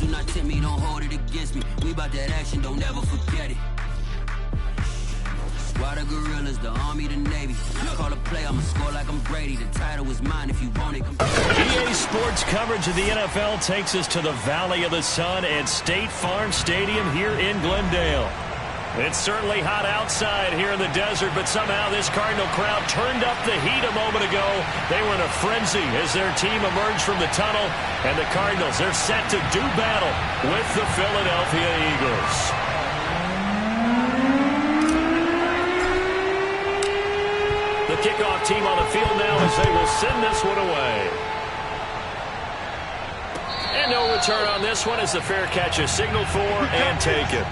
do not tempt me, don't hold it against me. We about that action, don't ever forget it. Why the gorillas, the army, the navy. Call a play, I'ma score like I'm Brady. The title is mine if you want it. EA Sports coverage of the NFL takes us to the Valley of the Sun at State Farm Stadium here in Glendale. It's certainly hot outside here in the desert, but somehow this Cardinal crowd turned up the heat a moment ago. They were in a frenzy as their team emerged from the tunnel, and the Cardinals, they're set to do battle with the Philadelphia Eagles. The kickoff team on the field now as they will send this one away. And no return on this one as the fair catch is signaled for and taken.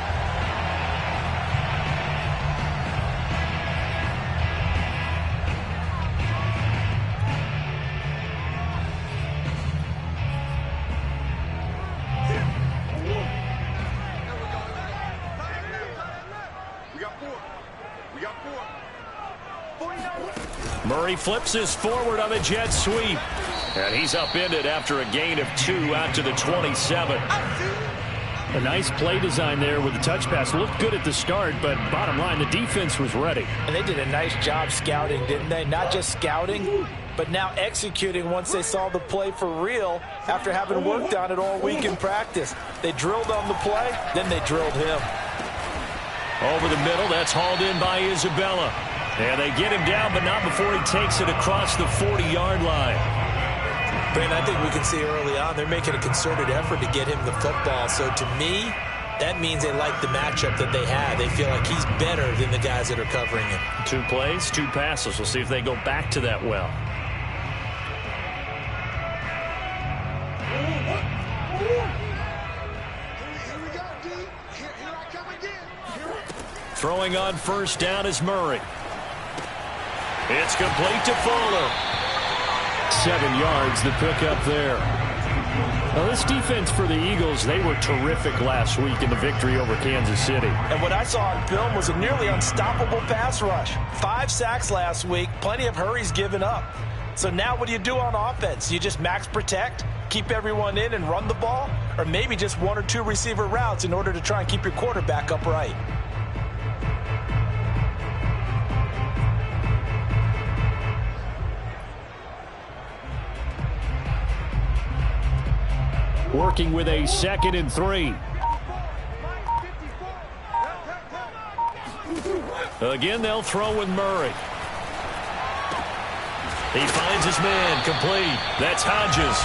Murray flips his forward on the jet sweep. And he's upended after a gain of 2 out to the 27. A nice play design there with the touch pass. Looked good at the start, but bottom line, the defense was ready. And they did a nice job scouting, didn't they? Not just scouting, but now executing once they saw the play for real after having worked on it all week in practice. They drilled on the play, then they drilled him. Over the middle, that's hauled in by Isabella. And they get him down, but not before he takes it across the 40-yard line. Brandon, I think we can see early on they're making a concerted effort to get him the football. So to me, that means they like the matchup that they have. They feel like he's better than the guys that are covering him. 2 plays, 2 passes. We'll see if they go back to that well. Throwing on first down is Murray. It's complete to Fuller. 7 yards, the pickup there. Now, this defense for the Eagles, they were terrific last week in the victory over Kansas City. And what I saw on film was a nearly unstoppable pass rush. 5 sacks last week, plenty of hurries given up. So now what do you do on offense? You just max protect, keep everyone in and run the ball? Or maybe just 1 or 2 receiver routes in order to try and keep your quarterback upright? Working with a 2nd and 3. Again, they'll throw with Murray. He finds his man, complete. That's Hodges.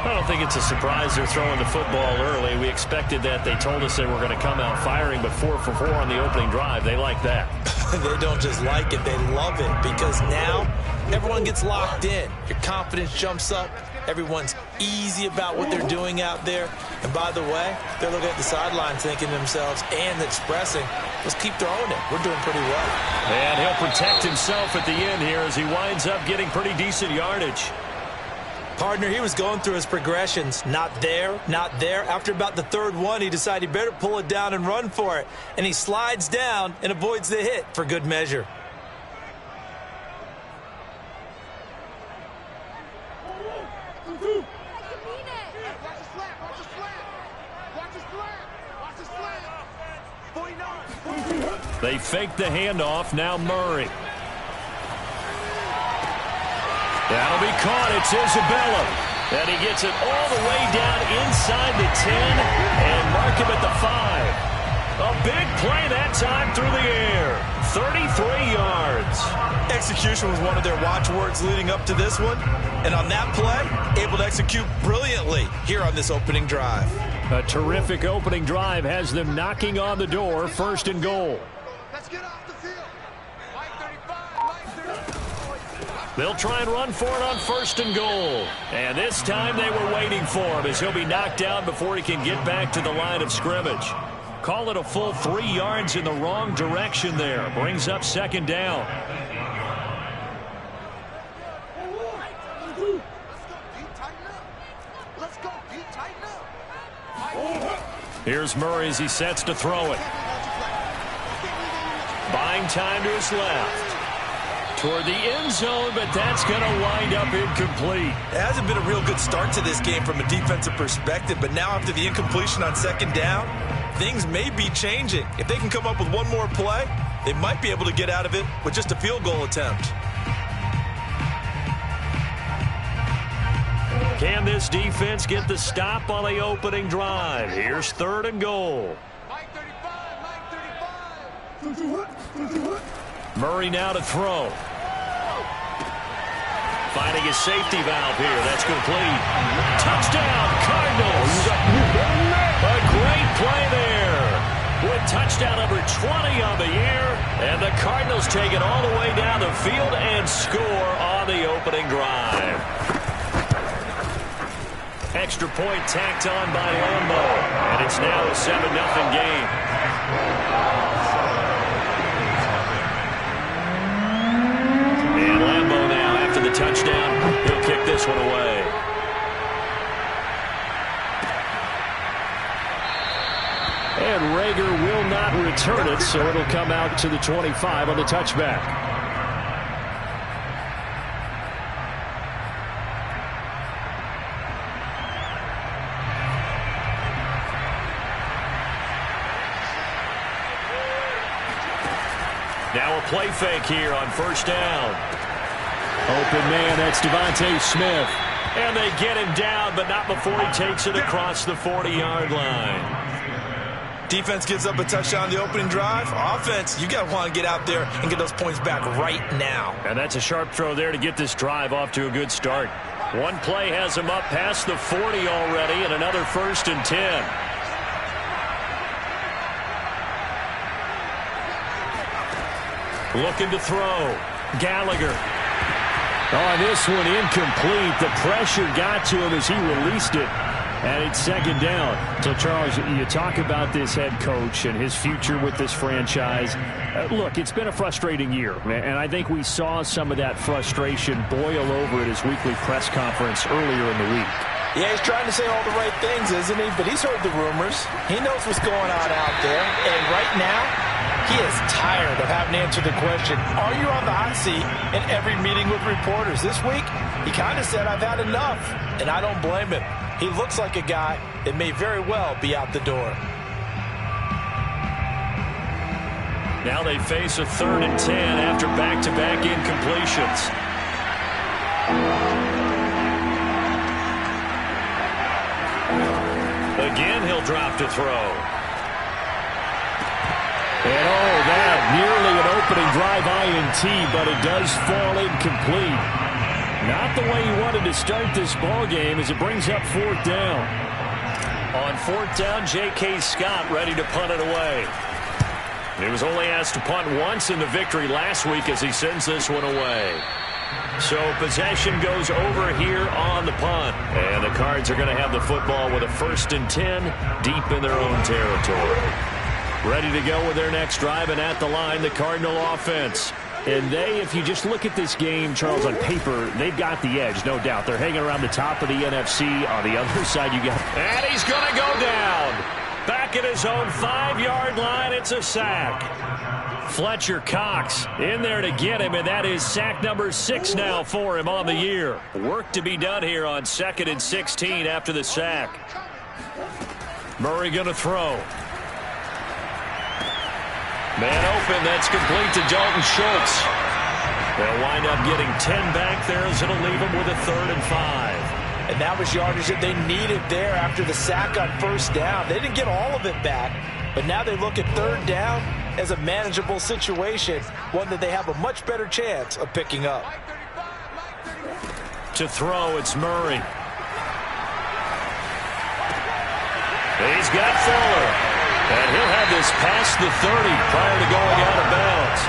I don't think it's a surprise they're throwing the football early. We expected that. They told us they were going to come out firing, but 4 for 4 on the opening drive. They like that. They don't just like it, they love it, because now everyone gets locked in. Your confidence jumps up. Everyone's easy about what they're doing out there. And by the way, they're looking at the sidelines thinking to themselves and expressing, let's keep throwing it. We're doing pretty well. And he'll protect himself at the end here as he winds up getting pretty decent yardage. Partner, he was going through his progressions. Not there, not there. After about the 3rd one, he decided he better pull it down and run for it. And he slides down and avoids the hit for good measure. They fake the handoff. Now Murray. That'll be caught. It's Isabella. And he gets it all the way down inside the 10 and mark him at the 5. A big play that time through the air. 33 yards. Execution was one of their watchwords leading up to this one. And on that play, able to execute brilliantly here on this opening drive. A terrific opening drive has them knocking on the door. 1st and goal. Let's get off the field. Line 35. They'll try and run for it on 1st and goal. And this time they were waiting for him as he'll be knocked down before he can get back to the line of scrimmage. Call it a full 3 yards in the wrong direction there. Brings up 2nd down. Here's Murray as he sets to throw it. Buying time to his left. toward the end zone, but that's going to wind up incomplete. It hasn't been a real good start to this game from a defensive perspective, but now after the incompletion on second down, things may be changing. If they can come up with one more play, they might be able to get out of it with just a field goal attempt. Can this defense get the stop on the opening drive? Here's 3rd and goal. Murray now to throw. Finding his safety valve here. That's complete. Touchdown, Cardinals. A great play there. With touchdown number 20 on the year. And the Cardinals take it all the way down the field and score on the opening drive. Extra point tacked on by Lambo. And it's now a 7-0 game. And Lambo now, after the touchdown, he'll kick this one away. And Rager will not return it, so it'll come out to the 25 on the touchback. Now a play fake here on 1st down. Open man, that's Devontae Smith. And they get him down, but not before he takes it across the 40-yard line. Defense gives up a touchdown on the opening drive. Offense, you got to want to get out there and get those points back right now. And that's a sharp throw there to get this drive off to a good start. One play has him up past the 40 already, and another 1st and 10. Looking to throw. Gallagher. On this one, incomplete. The pressure got to him as he released it. And it's 2nd down. So, Charles, you talk about this head coach and his future with this franchise. Look, it's been a frustrating year, and I think we saw some of that frustration boil over at his weekly press conference earlier in the week. Yeah, he's trying to say all the right things, isn't he? But he's heard the rumors. He knows what's going on out there. And right now, he is tired of having to answer the question, are you on the hot seat in every meeting with reporters? This week, he kind of said, I've had enough. And I don't blame him. He looks like a guy that may very well be out the door. Now they face a 3rd and 10 after back-to-back incompletions. Again, he'll drop to throw. And that nearly an opening drive INT, but it does fall incomplete. Not the way he wanted to start this ball game as it brings up 4th down. On 4th down, J.K. Scott ready to punt it away. He was only asked to punt once in the victory last week as he sends this one away. So possession goes over here on the punt. And the Cards are going to have the football with a 1st and 10 deep in their own territory. Ready to go with their next drive, and at the line, the Cardinal offense. And if you just look at this game, Charles, on paper, they've got the edge, no doubt. They're hanging around the top of the NFC. On the other side, you got... And he's going to go down. Back at his own 5-yard line, it's a sack. Fletcher Cox in there to get him, and that is sack number 6 now for him on the year. Work to be done here on 2nd and 16 after the sack. Murray going to throw. Man open, that's complete to Dalton Schultz. They'll wind up getting 10 back there as it'll leave them with a 3rd and 5. And that was yardage that they needed there after the sack on 1st down. They didn't get all of it back, but now they look at 3rd down as a manageable situation, one that they have a much better chance of picking up. To throw, it's Murray. He's got Fuller. And he'll have this past the 30 prior to going out of bounds.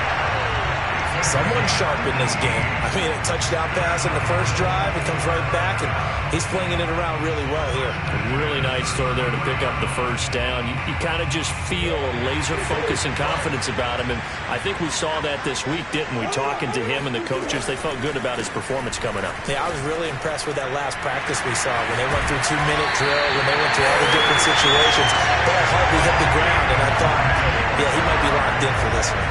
Someone sharp in this game. I mean, a touchdown pass in the first drive. It comes right back, and he's flinging it around really well here. A really nice throw there to pick up the 1st down. You kind of just feel a laser focus and confidence about him, and I think we saw that this week, didn't we? Talking to him and the coaches, they felt good about his performance coming up. Yeah, I was really impressed with that last practice we saw when they went through 2-minute drill, when they went through all the different situations. Ball hardly hit the ground, and I thought, yeah, he might be locked in for this one.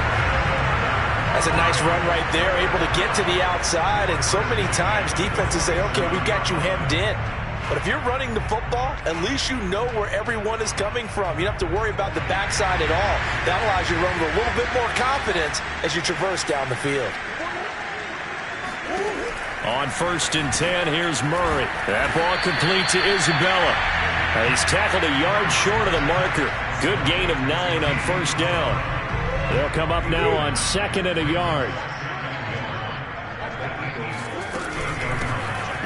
That's a nice run right there, able to get to the outside, and so many times defenses say, okay, we've got you hemmed in. But if you're running the football, at least you know where everyone is coming from. You don't have to worry about the backside at all. That allows you to run with a little bit more confidence as you traverse down the field. On 1st and 10, here's Murray. That ball complete to Isabella. He's tackled a yard short of the marker. Good gain of 9 on 1st down. They'll come up now on 2nd and a yard.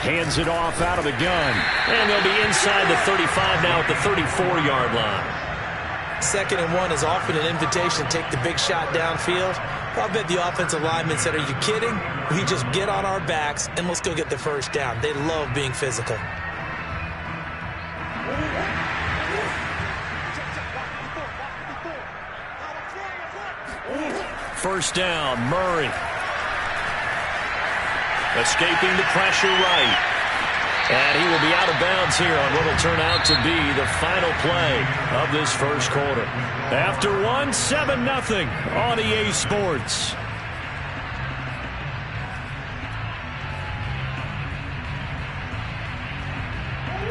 Hands it off out of the gun. And they'll be inside the 35 now at the 34-yard line. 2nd and 1 is often an invitation to take the big shot downfield. I bet the offensive lineman said, are you kidding? We just get on our backs and let's go get the 1st down. They love being physical. First down, Murray. Escaping the pressure right. And he will be out of bounds here on what will turn out to be the final play of this first quarter. After 1, 7-0 on EA Sports.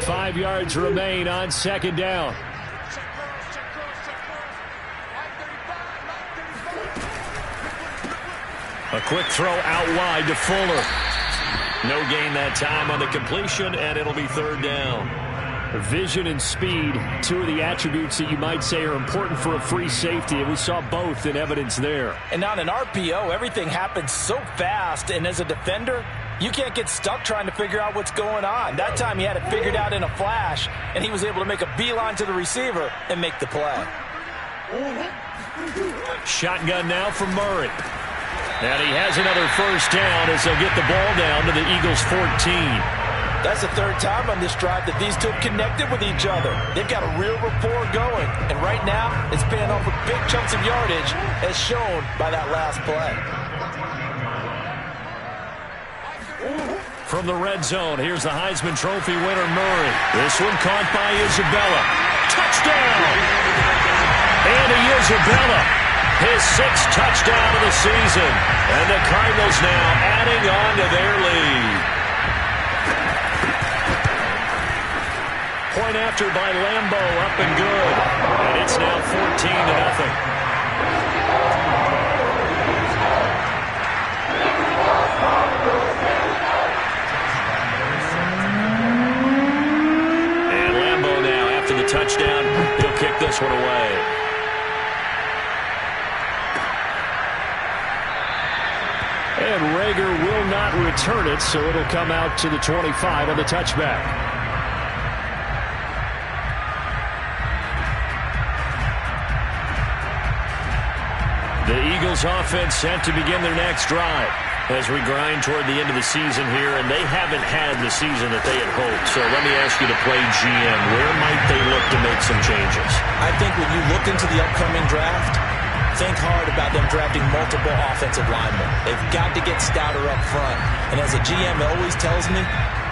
Five yards remain on 2nd down. A quick throw out wide to Fuller. No gain that time on the completion, and it'll be 3rd down. Vision and speed, two of the attributes that you might say are important for a free safety, and we saw both in evidence there. And on an RPO, everything happens so fast, and as a defender, you can't get stuck trying to figure out what's going on. That time he had it figured out in a flash, and he was able to make a beeline to the receiver and make the play. Shotgun now for Murray. And he has another 1st down as they'll get the ball down to the Eagles' 14. That's the 3rd time on this drive that these two have connected with each other. They've got a real rapport going. And right now, it's paying off with big chunks of yardage, as shown by that last play. From the red zone, here's the Heisman Trophy winner, Murray. This one caught by Isabella. Touchdown! Andy Isabella. His 6th touchdown of the season. And the Cardinals now adding on to their lead. Point after by Lambo, up and good. And it's now 14-0. And Lambo now, after the touchdown, he'll kick this one away. And Rager will not return it, so it'll come out to the 25 on the touchback. The Eagles offense set to begin their next drive as we grind toward the end of the season here, and they haven't had the season that they had hoped. So let me ask you to play GM. Where might they look to make some changes? I think when you look into the upcoming draft, think hard about them drafting multiple offensive linemen. They've got to get stouter up front. And as a GM always tells me,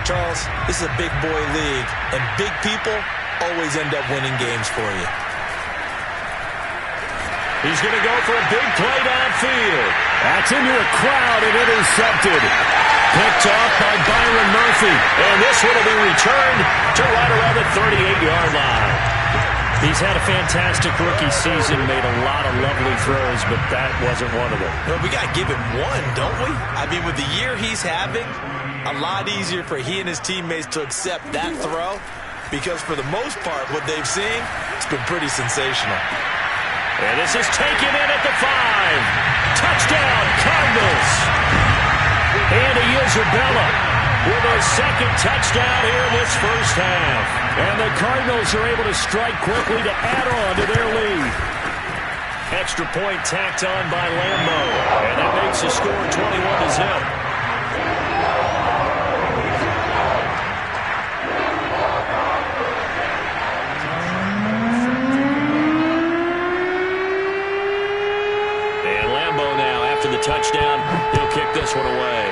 Charles, this is a big boy league, and big people always end up winning games for you. He's going to go for a big play downfield. That's into a crowd and intercepted. Picked off by Byron Murphy. And this one will be returned to right around the 38-yard line. He's had a fantastic rookie season, made a lot of lovely throws, but that wasn't one of them. Well, we got to give him one, don't we? I mean, with the year he's having, a lot easier for he and his teammates to accept that throw, because for the most part, what they've seen, it's been pretty sensational. And this is taken in at the 5. Touchdown, Cardinals. Andy Isabella with a 2nd touchdown here in this first half. And the Cardinals are able to strike quickly to add on to their lead. Extra point tacked on by Lambo. And that makes the score 21-0. Touchdown. He'll kick this one away.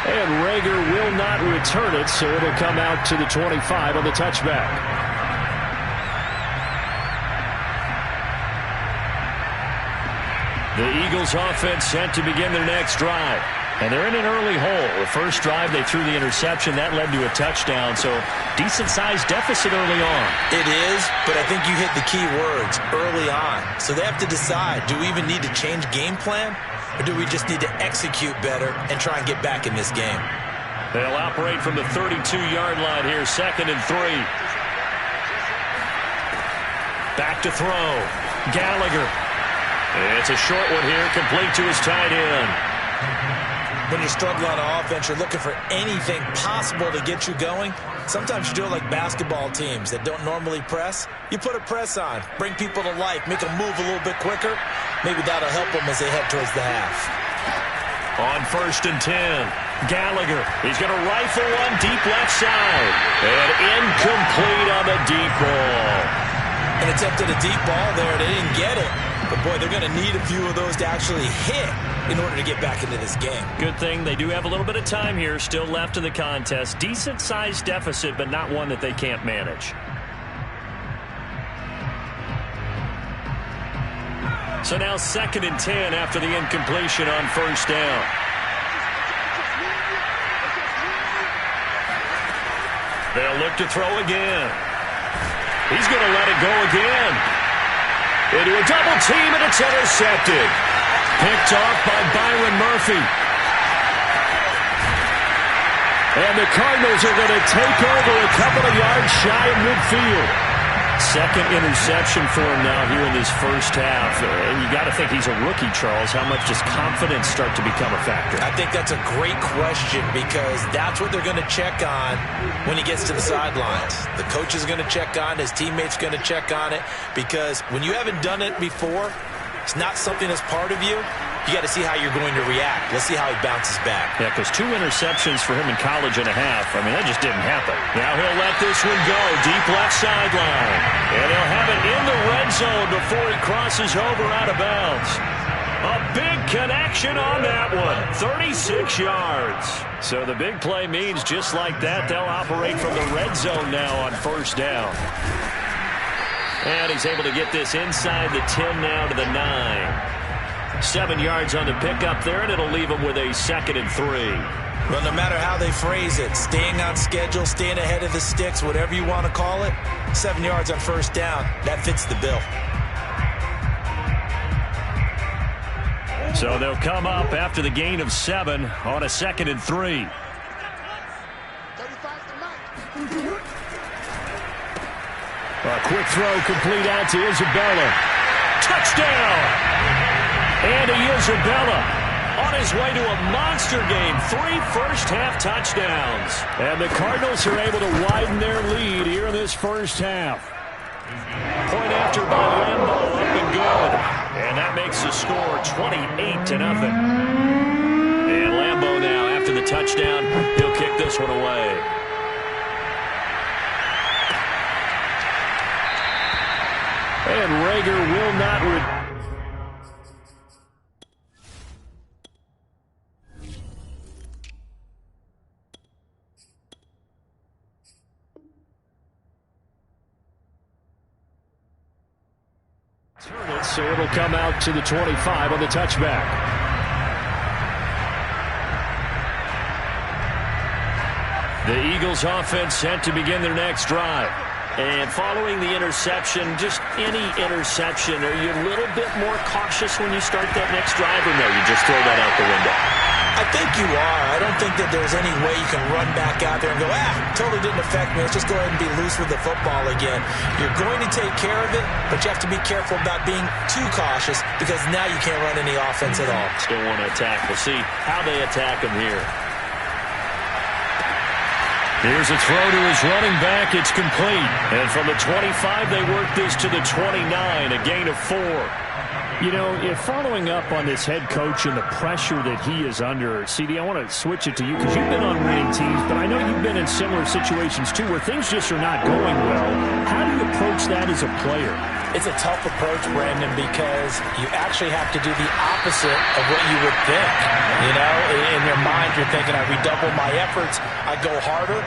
And Rager will not return it, so it'll come out to the 25 on the touchback. The Eagles offense set to begin their next drive. And they're in an early hole. The first drive, they threw the interception. That led to a touchdown, so decent-sized deficit early on. It is, but I think you hit the key words, early on. So they have to decide, do we even need to change game plan, or do we just need to execute better and try and get back in this game? They'll operate from the 32-yard line here, 2nd and 3. Back to throw. Gallagher. It's a short one here, complete to his tight end. When you're struggling on offense, you're looking for anything possible to get you going. Sometimes you do it like basketball teams that don't normally press. You put a press on, bring people to life, make them move a little bit quicker. Maybe that'll help them as they head towards the half. On 1st and 10, Gallagher. He's going to rifle one deep left side. And incomplete on the deep ball. An attempt at a deep ball there. They didn't get it. But, boy, they're going to need a few of those to actually hit in order to get back into this game. Good thing they do have a little bit of time here still left in the contest. Decent-sized deficit, but not one that they can't manage. So now 2nd and 10 after the incompletion on 1st down. They'll look to throw again. He's going to let it go again. Into a double team, and it's intercepted. Picked off by Byron Murphy. And the Cardinals are going to take over a couple of yards shy of midfield. 2nd interception for him now here in this first half. And you got to think he's a rookie, Charles. How much does confidence start to become a factor? I think that's a great question because that's what they're going to check on when he gets to the sidelines. The coach is going to check on, his teammates going to check on it, because when you haven't done it before, it's not something that's part of you. You got to see how you're going to react. Let's see how he bounces back. Yeah, because 2 interceptions for him in college and a half. I mean, that just didn't happen. Now he'll let this one go. Deep left sideline. And he'll have it in the red zone before he crosses over out of bounds. A big connection on that one. 36 yards. So the big play means just like that, they'll operate from the red zone now on 1st down. And he's able to get this inside the 10 now to the 9. 7 yards on the pickup there, and it'll leave him with a 2nd and 3. Well, no matter how they phrase it, staying on schedule, staying ahead of the sticks, whatever you want to call it, 7 yards on 1st down, that fits the bill. So they'll come up after the gain of 7 on a 2nd and 3. A quick throw complete out to Isabella. Touchdown! And Isabella on his way to a monster game. 3 first-half touchdowns. And the Cardinals are able to widen their lead here in this first half. Point after by Lambeau, up and good. And that makes the score 28-0. And Lambeau now, after the touchdown, he'll kick this one away. And Rager will not so it'll come out to the 25 on the touchback. The Eagles offense set to begin their next drive. And following the interception, just any interception, are you a little bit more cautious when you start that next drive, or no, you just throw that out the window? I think you are. I don't think that there's any way you can run back out there and go, totally didn't affect me. Let's just go ahead and be loose with the football again. You're going to take care of it, but you have to be careful about being too cautious because now you can't run any offense at all. Still want to attack. We'll see how they attack him here. Here's a throw to his running back. It's complete. And from the 25, they work this to the 29, a gain of 4. You know, if following up on this head coach and the pressure that he is under, CD, I want to switch it to you because you've been on winning teams, but I know you've been in similar situations too where things just are not going well. How do you approach that as a player? It's a tough approach, Brandon, because you actually have to do the opposite of what you would think. You know, in your mind, you're thinking, I redouble my efforts, I go harder.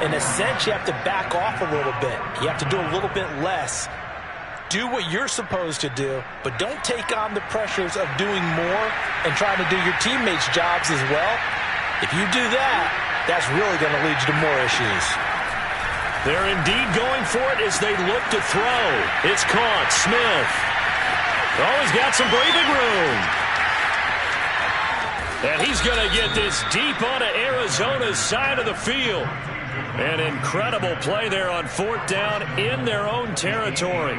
In a sense, you have to back off a little bit. You have to do a little bit less Do what you're supposed to do, but don't take on the pressures of doing more and trying to do your teammates' jobs as well. If you do that, that's really going to lead you to more issues. They're indeed going for it as they look to throw. It's caught. Smith. Oh, he's got some breathing room. And he's going to get this deep onto Arizona's side of the field. An incredible play there on 4th down in their own territory.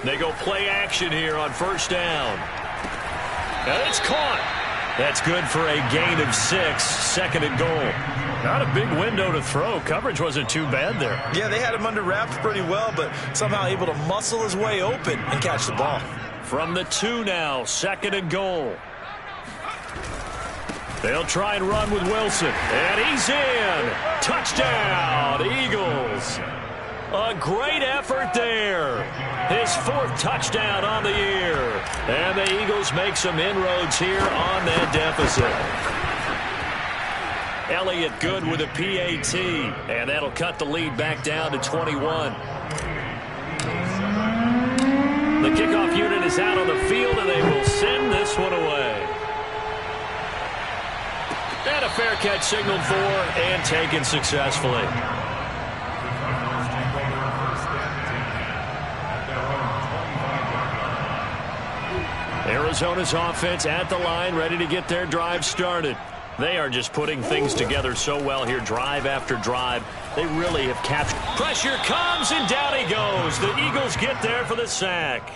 They go play action here on 1st down. And it's caught. That's good for a gain of 6, 2nd and goal. Not a big window to throw. Coverage wasn't too bad there. Yeah, they had him under wraps pretty well, but somehow able to muscle his way open and catch the ball. From the 2 now, 2nd and goal. They'll try and run with Wilson. And he's in. Touchdown, Eagles. A great effort there. His 4th touchdown on the year. And the Eagles make some inroads here on that deficit. Elliott good with a PAT. And that'll cut the lead back down to 21. The kickoff unit is out on the field, and they will send this one away. And a fair catch signaled for and taken successfully. Arizona's offense at the line, ready to get their drive started. They are just putting things together so well here, drive after drive. They really have captured. Pressure comes, and down he goes. The Eagles get there for the sack.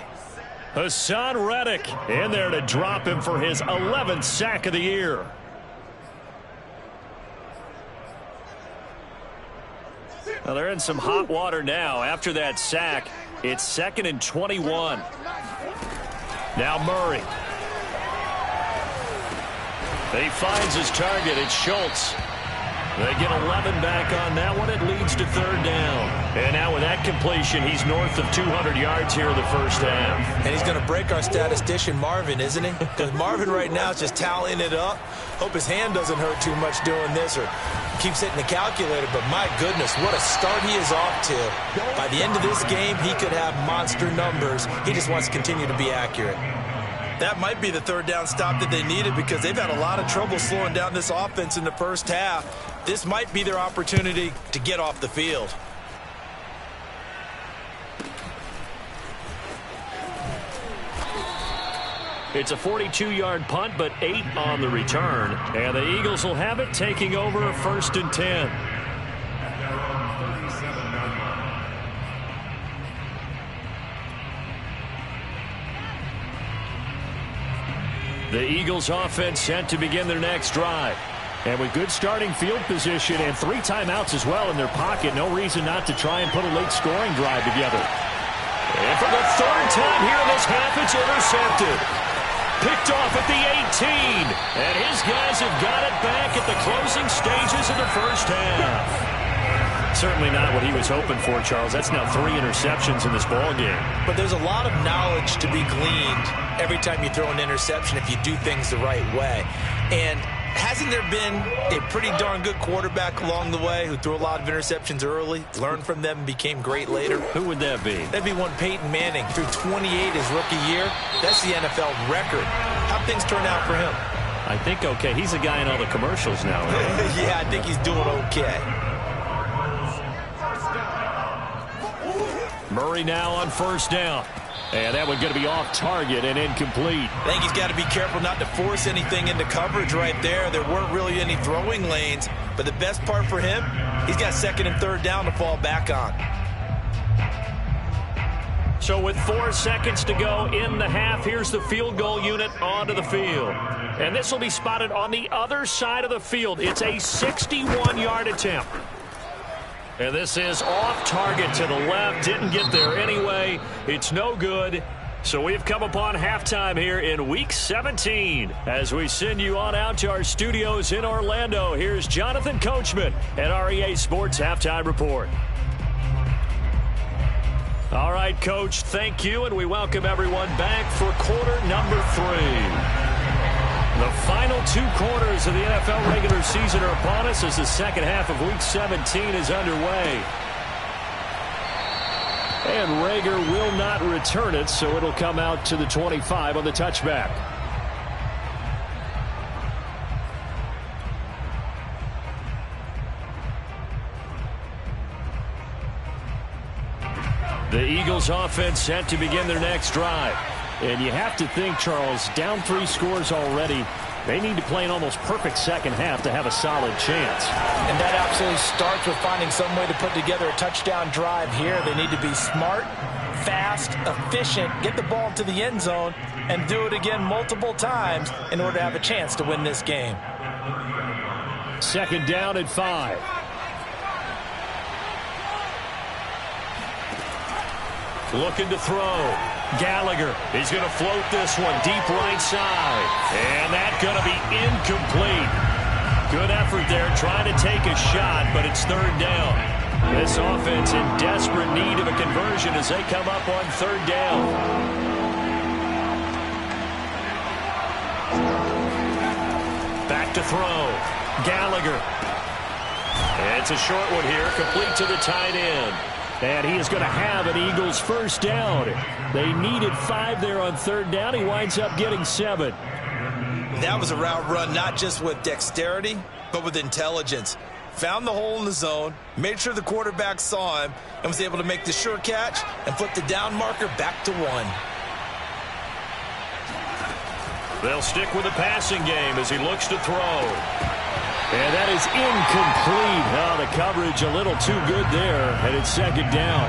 Hassan Reddick in there to drop him for his 11th sack of the year. Well, they're in some hot water now. After that sack, it's 2nd and 21. Now Murray. He finds his target. It's Schultz. They get 11 back on that one. It leads to 3rd down. And now with that completion, he's north of 200 yards here in the 1st half. And he's going to break our statistician Marvin, isn't he? Because Marvin right now is just tallying it up. Hope his hand doesn't hurt too much doing this or keeps hitting the calculator. But my goodness, what a start he is off to. By the end of this game, he could have monster numbers. He just wants to continue to be accurate. That might be the 3rd down stop that they needed because they've had a lot of trouble slowing down this offense in the 1st half. This might be their opportunity to get off the field. It's a 42-yard punt, but 8 on the return. And the Eagles will have it, taking over 1st and 10. The Eagles offense set to begin their next drive. And with good starting field position and 3 timeouts as well in their pocket, no reason not to try and put a late scoring drive together. And for the 3rd time here in this half, it's intercepted. Picked off at the 18. And his guys have got it back at the closing stages of the 1st half. Certainly not what he was hoping for, Charles. That's now 3 interceptions in this ball game. But there's a lot of knowledge to be gleaned every time you throw an interception if you do things the right way. And hasn't there been a pretty darn good quarterback along the way who threw a lot of interceptions early, learned from them, and became great later? Who would that be? That'd be one Peyton Manning. Threw 28 his rookie year. That's the NFL record. How'd things turn out for him? I think okay. He's a guy in all the commercials now. Right? Yeah, I think he's doing okay. Murray now on 1st down. And that one's going to be off target and incomplete. I think he's got to be careful not to force anything into coverage right there. There weren't really any throwing lanes. But the best part for him, he's got 2nd and 3rd down to fall back on. So with 4 seconds to go in the half, here's the field goal unit onto the field. And this will be spotted on the other side of the field. It's a 61-yard attempt. And this is off target to the left. Didn't get there anyway. It's no good. So we've come upon halftime here in Week 17. As we send you on out to our studios in Orlando, here's Jonathan Coachman at REA Sports Halftime Report. All right, Coach, thank you, and we welcome everyone back for quarter number 3. The final 2 quarters of the NFL regular season are upon us as the second half of Week 17 is underway. And Rager will not return it, so it'll come out to the 25 on the touchback. The Eagles offense set to begin their next drive. And you have to think, Charles, down 3 scores already. They need to play an almost perfect second half to have a solid chance. And that absolutely starts with finding some way to put together a touchdown drive here. They need to be smart, fast, efficient, get the ball to the end zone, and do it again multiple times in order to have a chance to win this game. Second down at 5. Looking to throw. Gallagher, he's going to float this one deep right side. And that's going to be incomplete. Good effort there trying to take a shot, but it's third down. This offense in desperate need of a conversion as they come up on third down. Back to throw. Gallagher. It's a short one here, complete to the tight end. And he is going to have an Eagles first down. They needed 5 there on third down. He winds up getting 7. That was a route run not just with dexterity, but with intelligence. Found the hole in the zone, made sure the quarterback saw him, and was able to make the sure catch and flip the down marker back to 1. They'll stick with the passing game as he looks to throw. And that is incomplete. Oh, the coverage a little too good there, and it's second down.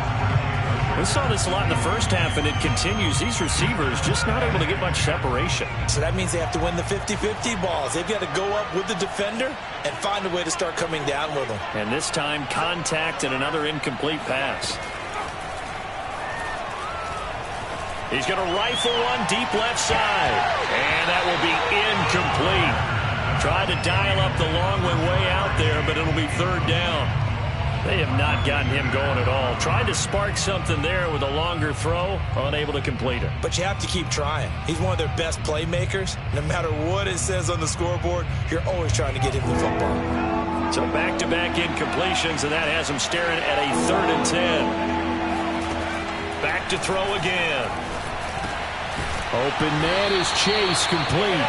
We saw this a lot in the first half, and it continues. These receivers just not able to get much separation. So that means they have to win the 50-50 balls. They've got to go up with the defender and find a way to start coming down with them. And this time, contact and another incomplete pass. He's going to rifle one deep left side. And that will be incomplete. Tried to dial up the long one way out there, but it'll be third down. They have not gotten him going at all. Tried to spark something there with a longer throw, unable to complete it. But you have to keep trying. He's one of their best playmakers. No matter what it says on the scoreboard, you're always trying to get him the football. So back-to-back incompletions, and that has him staring at a 3rd and 10. Back to throw again. Open man is Chase, complete.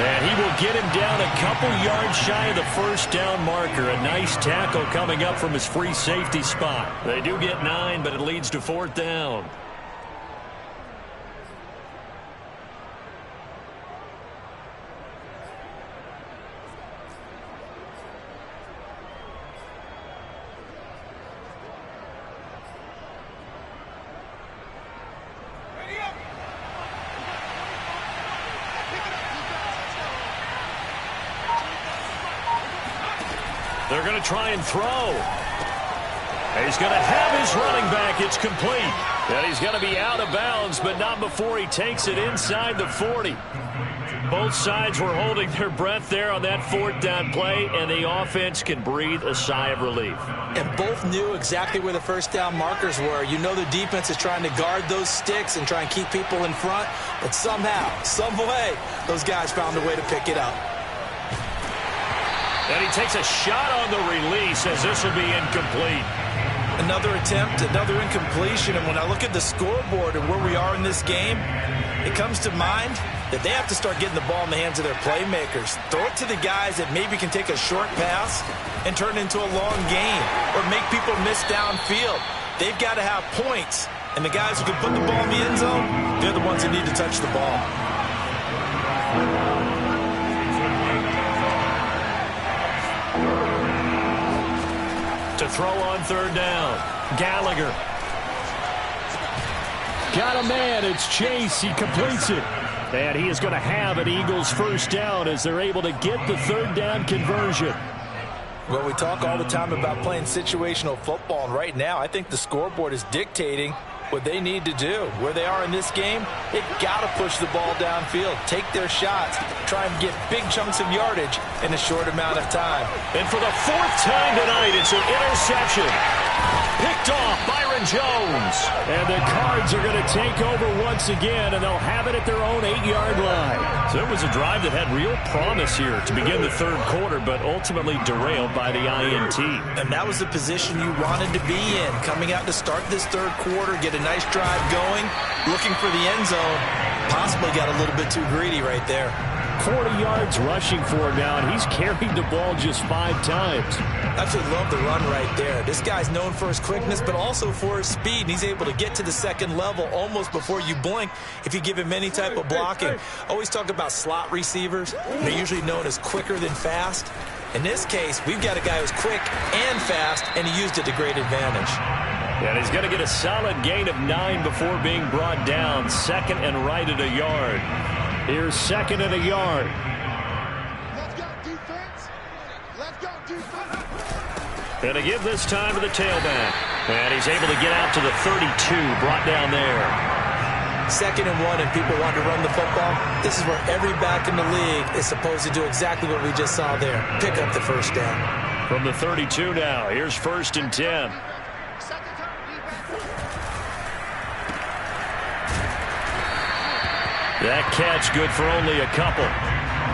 And he will get him down a couple yards shy of the first down marker. A nice tackle coming up from his free safety spot. They do get 9, but it leads to 4th down. They're going to try and throw. He's going to have his running back. It's complete. And he's going to be out of bounds, but not before he takes it inside the 40. Both sides were holding their breath there on that 4th down play, and the offense can breathe a sigh of relief. And both knew exactly where the first down markers were. You know the defense is trying to guard those sticks and try and keep people in front, but somehow, some way, those guys found a way to pick it up. And he takes a shot on the release as this will be incomplete. Another attempt, another incompletion, and when I look at the scoreboard and where we are in this game, it comes to mind that they have to start getting the ball in the hands of their playmakers. Throw it to the guys that maybe can take a short pass and turn it into a long game or make people miss downfield. They've got to have points, and the guys who can put the ball in the end zone, they're the ones that need to touch the ball. To throw on third down. Gallagher. Got a man. It's Chase. He completes it. And he is going to have an Eagles first down as they're able to get the third down conversion. Well, we talk all the time about playing situational football, and right now I think the scoreboard is dictating what they need to do. Where they are in this game, they've got to push the ball downfield, take their shots, try and get big chunks of yardage in a short amount of time. And for the fourth time tonight, it's an interception. Picked off Byron Jones. And the Cards are going to take over once again, and they'll have it at their own 8-yard line. So it was a drive that had real promise here to begin the third quarter, but ultimately derailed by the INT. And that was the position you wanted to be in. Coming out to start this third quarter, get a nice drive going, looking for the end zone. Possibly got a little bit too greedy right there. 40 yards rushing for him now, and he's carried the ball just 5 times. Absolutely love the run right there. This guy's known for his quickness, but also for his speed. And he's able to get to the second level almost before you blink if you give him any type of blocking. Always talk about slot receivers. They're usually known as quicker than fast. In this case, we've got a guy who's quick and fast, and he used it to great advantage. And he's going to get a solid gain of 9 before being brought down. Second and right at a yard. Here's second and a yard. Let's go, defense. Let's go, defense. And to give this time to the tailback. And he's able to get out to the 32, brought down there. 2nd and 1, and people want to run the football. This is where every back in the league is supposed to do exactly what we just saw there. Pick up the first down. From the 32 now, here's 1st and 10. That catch good for only a couple.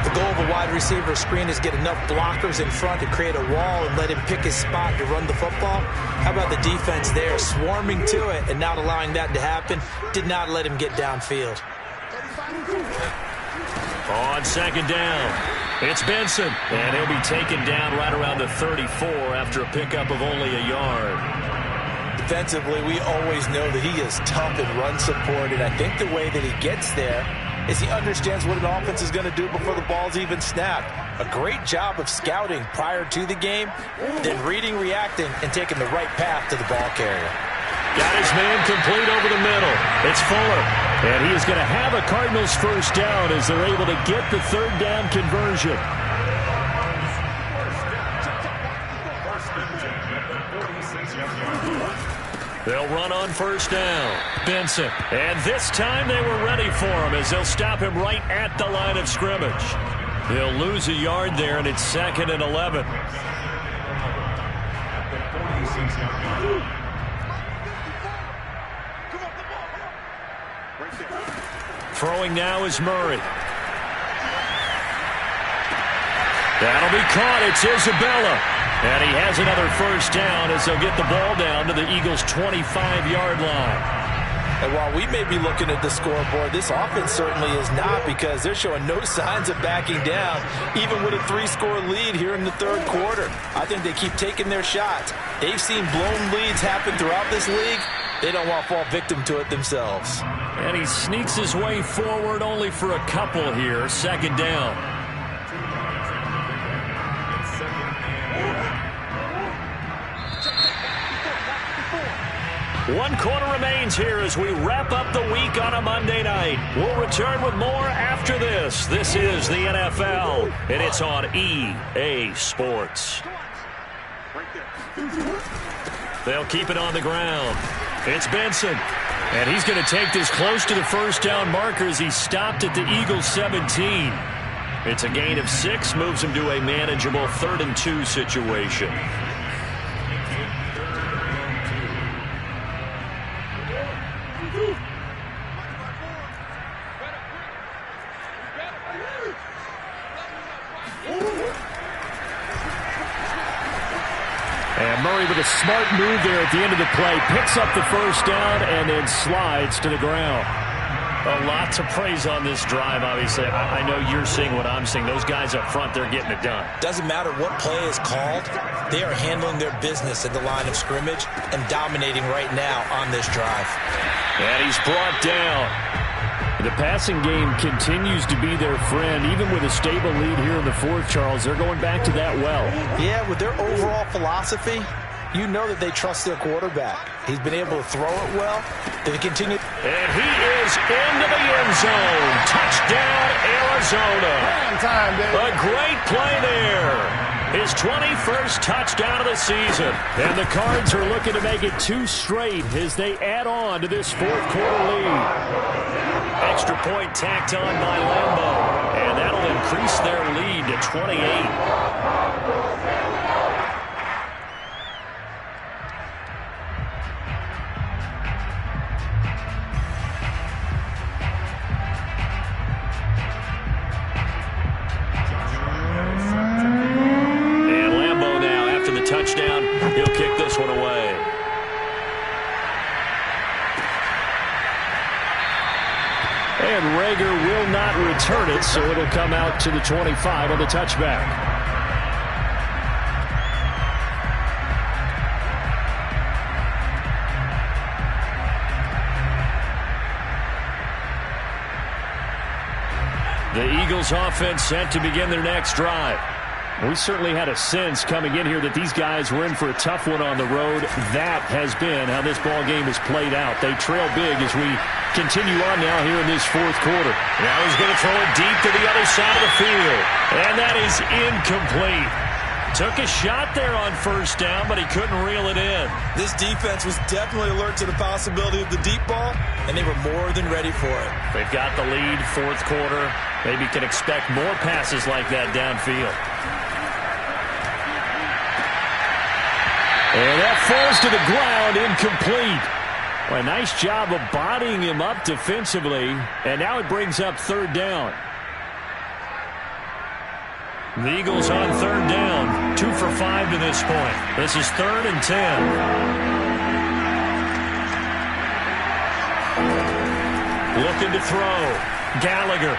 The goal of a wide receiver screen is get enough blockers in front to create a wall and let him pick his spot to run the football. How about the defense there, swarming to it and not allowing that to happen? Did not let him get downfield. On 2nd down, it's Benson. And he'll be taken down right around the 34 after a pickup of only a yard. Defensively, we always know that he is tough in run support, and I think the way that he gets there is he understands what an offense is going to do before the ball's even snapped. A great job of scouting prior to the game, then reading, reacting, and taking the right path to the ball carrier. Got his man complete over the middle. It's Fuller. And he is going to have a Cardinals first down as they're able to get the 3rd down conversion. They'll run on 1st down. Benson. And this time they were ready for him as they'll stop him right at the line of scrimmage. They'll lose a yard there, and it's 2nd and 11. Throwing now is Murray. That'll be caught. It's Isabella. And he has another first down as they'll get the ball down to the Eagles' 25-yard line. And while we may be looking at the scoreboard, this offense certainly is not, because they're showing no signs of backing down, even with a 3-score lead here in the third quarter. I think they keep taking their shots. They've seen blown leads happen throughout this league. They don't want to fall victim to it themselves. And he sneaks his way forward only for a couple here. 2nd down. One quarter remains here as we wrap up the week on a Monday night. We'll return with more after this. This is the NFL, and it's on EA Sports. They'll keep it on the ground. It's Benson. And he's going to take this close to the first down marker as he stopped at the Eagles' 17. It's a gain of 6, moves him to a manageable 3rd and 2 situation. And Murray with a smart move there at the end of the play. Picks up the first down and then slides to the ground. A lot to praise on this drive, obviously. I know you're seeing what I'm seeing. Those guys up front, they're getting it done. Doesn't matter what play is called. They are handling their business at the line of scrimmage and dominating right now on this drive. And he's brought down. The passing game continues to be their friend. Even with a stable lead here in the 4th, Charles, they're going back to that well. Yeah, with their overall philosophy, you know that they trust their quarterback. He's been able to throw it well. They continue. And he is into the end zone. Touchdown, Arizona. Time, baby. A great play there. his 21st touchdown of the season. And the Cards are looking to make it 2 straight as they add on to this fourth-quarter lead. Extra point tacked on by Lambeau, and that'll increase their lead to 28. Touchdown. He'll kick this one away. And Rager will not return it, so it'll come out to the 25 on the touchback. The Eagles offense set to begin their next drive. We certainly had a sense coming in here that these guys were in for a tough one on the road. That has been how this ball game has played out. They trail big as we continue on now here in this fourth quarter. Now he's going to throw it deep to the other side of the field. And that is incomplete. Took a shot there on first down, but he couldn't reel it in. This defense was definitely alert to the possibility of the deep ball, and they were more than ready for it. They've got the lead, fourth quarter. Maybe can expect more passes like that downfield. And that falls to the ground, incomplete. Well, a nice job of bodying him up defensively, and now it brings up third down. The Eagles on third down, 2 for 5 to this point. This is 3rd and 10. Looking to throw. Gallagher.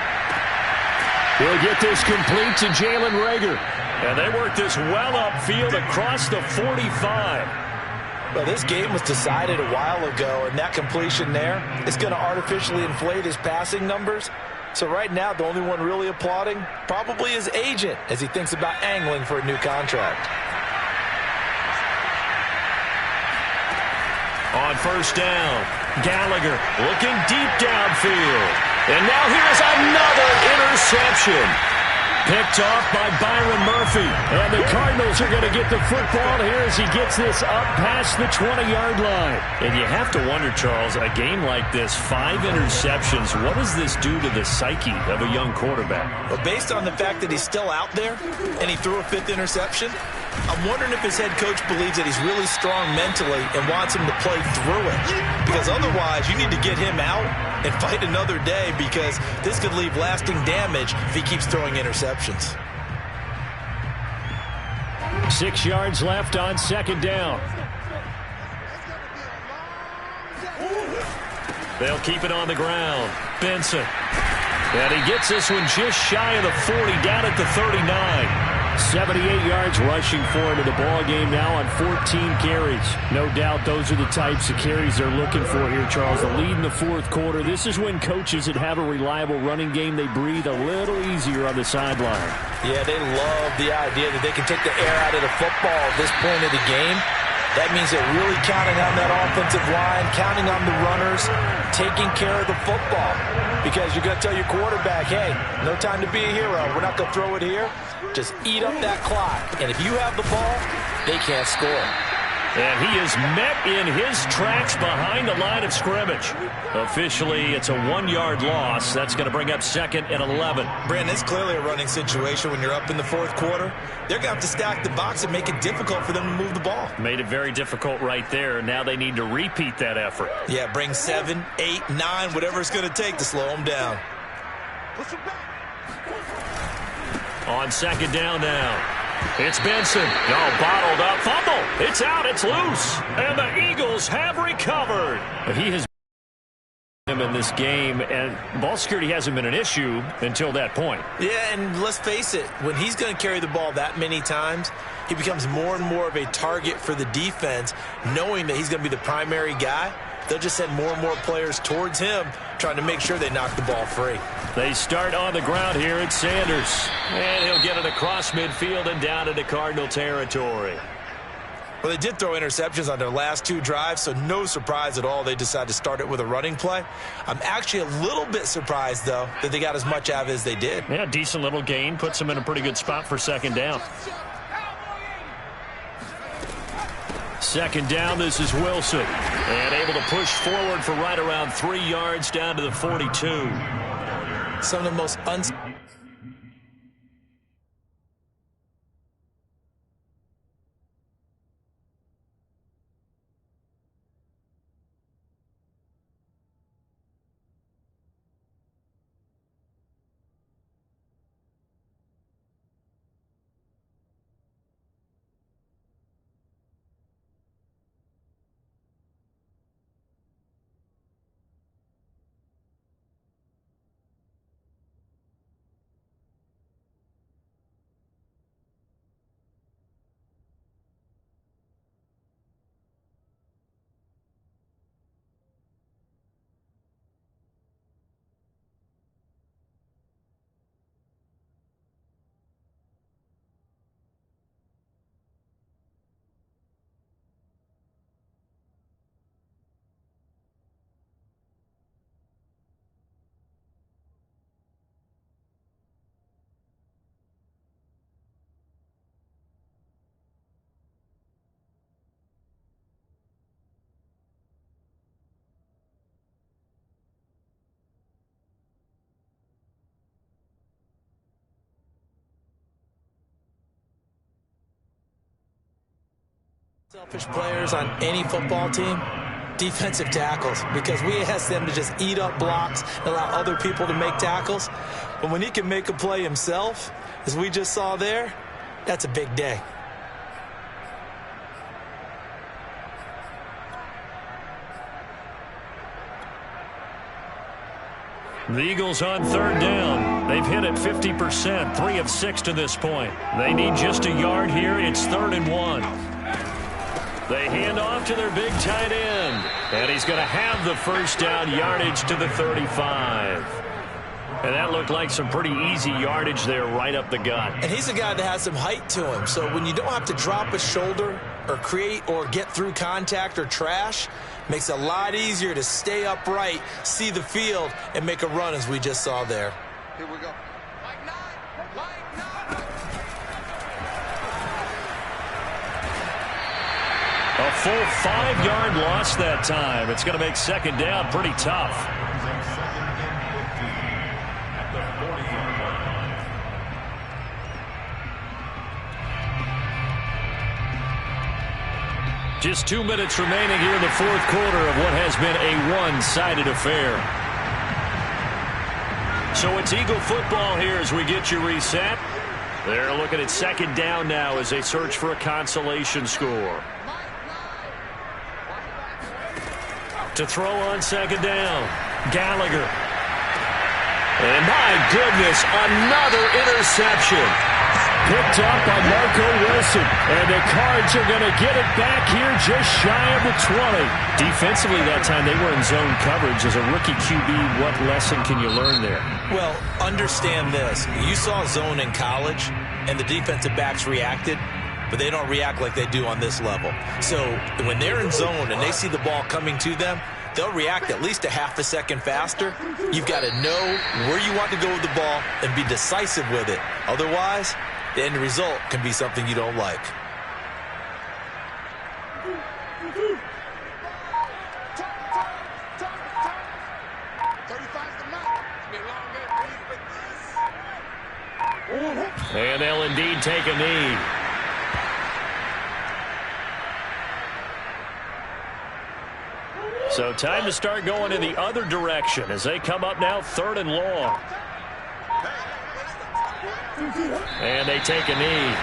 He'll get this complete to Jalen Rager. And they work this well upfield across the 45. Well, this game was decided a while ago, and that completion there is going to artificially inflate his passing numbers. So right now, the only one really applauding probably his agent as he thinks about angling for a new contract. On first down, Gallagher looking deep downfield. And now here's another interception. Picked off by Byron Murphy. And the Cardinals are going to get the football here as he gets this up past the 20-yard line. And you have to wonder, Charles, a game like this, 5 interceptions, what does this do to the psyche of a young quarterback? Well, based on the fact that he's still out there and he threw a 5th interception, I'm wondering if his head coach believes that he's really strong mentally and wants him to play through it. Because otherwise, you need to get him out and fight another day, because this could leave lasting damage if he keeps throwing interceptions. 6 yards left on second down. They'll keep it on the ground. Benson. And he gets this one just shy of the 40, down at the 39. 78 yards rushing for him in the ball game now on 14 carries. No doubt those are the types of carries they're looking for here, Charles. The lead in the fourth quarter. This is when coaches that have a reliable running game, they breathe a little easier on the sideline. Yeah, they love the idea that they can take the air out of the football at this point of the game. That means they're really counting on that offensive line, counting on the runners, taking care of the football. Because you're going to tell your quarterback, hey, no time to be a hero. We're not going to throw it here. Just eat up that clock. And if you have the ball, they can't score. And he is met in his tracks behind the line of scrimmage. Officially, it's a 1-yard loss. That's going to bring up 2nd and 11. Brandon, it's clearly a running situation when you're up in the fourth quarter. They're going to have to stack the box and make it difficult for them to move the ball. Made it very difficult right there. Now they need to repeat that effort. Yeah, bring 7, 8, 9, whatever it's going to take to slow them down. On second down now. It's Benson. No, bottled up. Fumble. It's out. It's loose. And the Eagles have recovered. He has been in this game, and ball security hasn't been an issue until that point. Yeah, and let's face it, when he's going to carry the ball that many times, he becomes more and more of a target for the defense, knowing that he's going to be the primary guy. They'll just send more and more players towards him, trying to make sure they knock the ball free. They start on the ground here at Sanders. And he'll get it across midfield and down into Cardinal territory. Well, they did throw interceptions on their last 2 drives, so no surprise at all they decided to start it with a running play. I'm actually a little bit surprised, though, that they got as much out of it as they did. Yeah, decent little gain. Puts them in a pretty good spot for second down. Second down, this is Wilson. And able to push forward for right around 3 yards down to the 42. Some of the most selfish players on any football team, defensive tackles, because we ask them to just eat up blocks and allow other people to make tackles. But when he can make a play himself, as we just saw there, that's a big day. The Eagles on third down. They've hit it 50%, 3 of 6 to this point. They need just a yard here. It's 3rd and 1. They hand off to their big tight end. And he's going to have the first down yardage to the 35. And that looked like some pretty easy yardage there right up the gut. And he's a guy that has some height to him. So when you don't have to drop a shoulder or create or get through contact or trash, makes it a lot easier to stay upright, see the field, and make a run as we just saw there. Here we go. A full 5-yard loss that time. It's going to make second down pretty tough. Just 2 minutes remaining here in the fourth quarter of what has been a one-sided affair. So it's Eagle football here as we get you reset. They're looking at second down now as they search for a consolation score. To throw on second down, Gallagher. And my goodness, another interception. Picked up by Marco Wilson. And the Cards are going to get it back here just shy of the 20. Defensively that time, they were in zone coverage. As a rookie QB, what lesson can you learn there? Well, understand this. You saw zone in college, and the defensive backs reacted, but they don't react like they do on this level. So when they're in zone and they see the ball coming to them, they'll react at least a half a second faster. You've got to know where you want to go with the ball and be decisive with it. Otherwise, the end result can be something you don't like. And they'll indeed take a knee. So time to start going in the other direction as they come up now 3rd and long. And they take a knee.